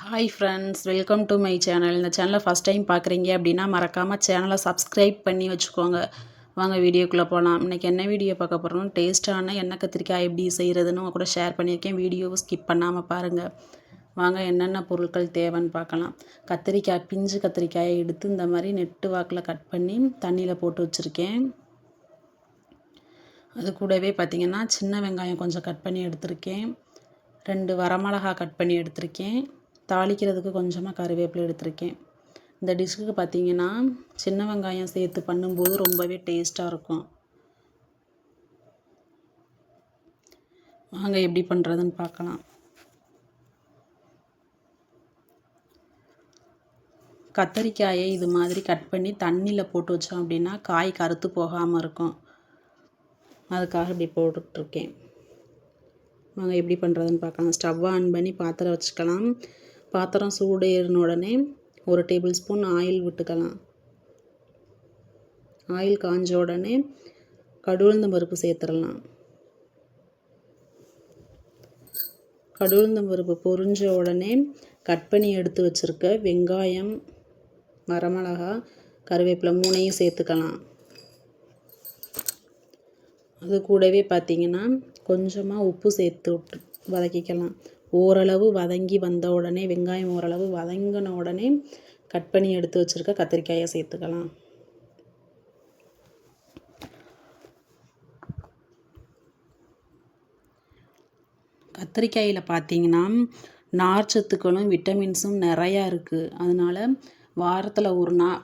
Hi friends, welcome to my channel. இந்த சேனலை first time பார்க்குறீங்க அப்படின்னா மறக்காமல் சேனலை சப்ஸ்கிரைப் பண்ணி வச்சுக்கோங்க. வாங்க வீடியோக்குள்ளே போகலாம். இன்றைக்கி என்ன வீடியோ பார்க்க போகிறோம், டேஸ்ட்டான எண்ணெய் கத்திரிக்காய் எப்படி செய்கிறதுன்னு உங்கள் கூட ஷேர் பண்ணியிருக்கேன். வீடியோவை ஸ்கிப் பண்ணாமல் பாருங்கள். வாங்க என்னென்ன பொருட்கள் தேவைன்னு பார்க்கலாம். கத்திரிக்காய், பிஞ்சு கத்திரிக்காயை எடுத்து இந்த மாதிரி நெட்டு வாக்கில் கட் பண்ணி தண்ணியில் போட்டு வச்சுருக்கேன். அது கூடவே பார்த்திங்கன்னா சின்ன வெங்காயம் கொஞ்சம் கட் பண்ணி எடுத்திருக்கேன். 2 வரமிளகா கட் பண்ணி எடுத்திருக்கேன். தாளிக்கிறதுக்கு கொஞ்சமாக கருவேப்பிலை எடுத்திருக்கேன். இந்த டிஷ்ஷுக்கு பார்த்திங்கன்னா சின்ன வெங்காயம் சேர்த்து பண்ணும்போது ரொம்பவே டேஸ்ட்டாக இருக்கும். வாங்க எப்படி பண்ணுறதுன்னு பார்க்கலாம். கத்தரிக்காயை இது மாதிரி கட் பண்ணி தண்ணியில் போட்டு வச்சோம் அப்படின்னா காய் கருத்து போகாமல் இருக்கும். அதுக்காக இப்படி போட்டுட்ருக்கேன். வாங்க எப்படி பண்ணுறதுன்னு பார்க்கலாம். ஸ்டவ் ஆன் பண்ணி பாத்திரம் வச்சுக்கலாம். பாத்திரம் சூடு ஏறின உடனே 1 டேபிள் ஸ்பூன் ஆயில் விட்டுக்கலாம். ஆயில் காஞ்ச உடனே கடுகுளுந்தம் பருப்பு சேர்த்துடலாம். கடுகுளுந்தம் பருப்பு பொரிஞ்ச உடனே கட் பண்ணி எடுத்து வச்சுருக்க வெங்காயம், வரமிளகா, கருவேப்பிலை 3ஐயும் சேர்த்துக்கலாம். அது கூடவே பார்த்திங்கன்னா கொஞ்சமாக உப்பு சேர்த்து விட்டு வதக்கிக்கலாம். ஓரளவு வதங்கி வந்த உடனே வெங்காயம் ஓரளவு வதங்கின உடனே கட் பண்ணி எடுத்து வச்சுருக்க கத்திரிக்காயை சேர்த்துக்கலாம். கத்திரிக்காயில் பார்த்திங்கன்னா நார்ச்சத்துக்களும் விட்டமின்ஸும் நிறையா இருக்குது. அதனால் வாரத்தில் ஒரு நாள்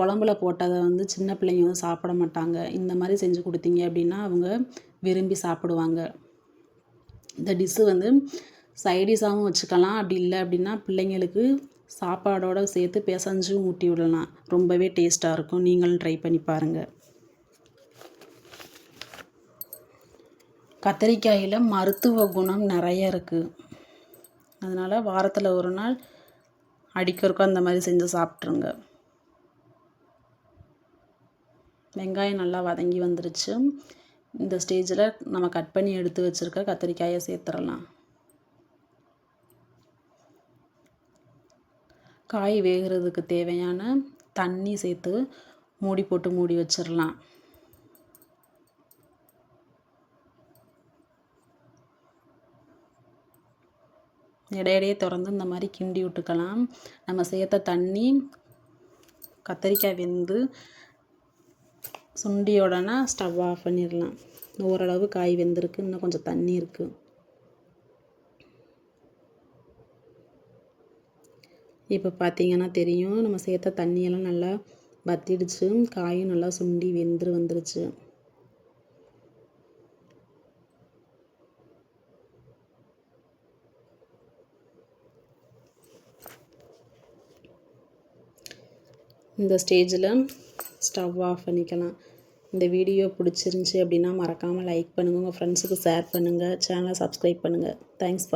குழம்புல போட்டதை சின்ன பிள்ளைங்க சாப்பிட மாட்டாங்க. இந்த மாதிரி செஞ்சு கொடுத்தீங்க அப்படின்னா அவங்க விரும்பி சாப்பிடுவாங்க. இந்த டிஷ்ஷு சைடிஷாகவும் வச்சுக்கலாம். அப்படி இல்லை அப்படின்னா பிள்ளைங்களுக்கு சாப்பாடோடு சேர்த்து பிசைஞ்சும் ஊட்டி விடலாம். ரொம்பவே டேஸ்ட்டாக இருக்கும். நீங்களும் ட்ரை பண்ணி பாருங்கள். கத்திரிக்காயில் மருத்துவ குணம் நிறைய இருக்குது. அதனால் வாரத்தில் ஒரு நாள் அடிக்கொருக்கா அந்த மாதிரி செஞ்சு சாப்பிட்ருங்க. வெங்காயம் நல்லா வதங்கி வந்துருச்சு. இந்த ஸ்டேஜில் நம்ம கட் பண்ணி எடுத்து வச்சுருக்க கத்திரிக்காயை சேர்த்துடலாம். காய் வேகிறதுக்கு தேவையான தண்ணி சேர்த்து மூடி போட்டு மூடி வச்சிடலாம். இடையிடையே திறந்து இந்த மாதிரி கிண்டி விட்டுக்கலாம். நம்ம சேர்த்த தண்ணி கத்திரிக்காய் வெந்து சுண்டிய உடனே ஸ்டவ் ஆஃப் பண்ணிடலாம். ஓரளவு காய் வெந்திருக்கு, இன்னும் கொஞ்சம் தண்ணி இருக்குது. இப்போ பார்த்திங்கன்னா தெரியும், நம்ம சேர்த்த தண்ணியெல்லாம் நல்லா வத்திடுச்சு. காயும் நல்லா சுண்டி வந்துருச்சு. இந்த ஸ்டேஜில் ஸ்டவ் ஆஃப் பண்ணிக்கலாம். இந்த வீடியோ பிடிச்சிருந்துச்சி அப்படின்னா மறக்காமல் லைக் பண்ணுங்கள். உங்கள் ஃப்ரெண்ட்ஸுக்கு ஷேர் பண்ணுங்கள். சேனலை சப்ஸ்கிரைப் பண்ணுங்கள். தேங்க்ஸ்.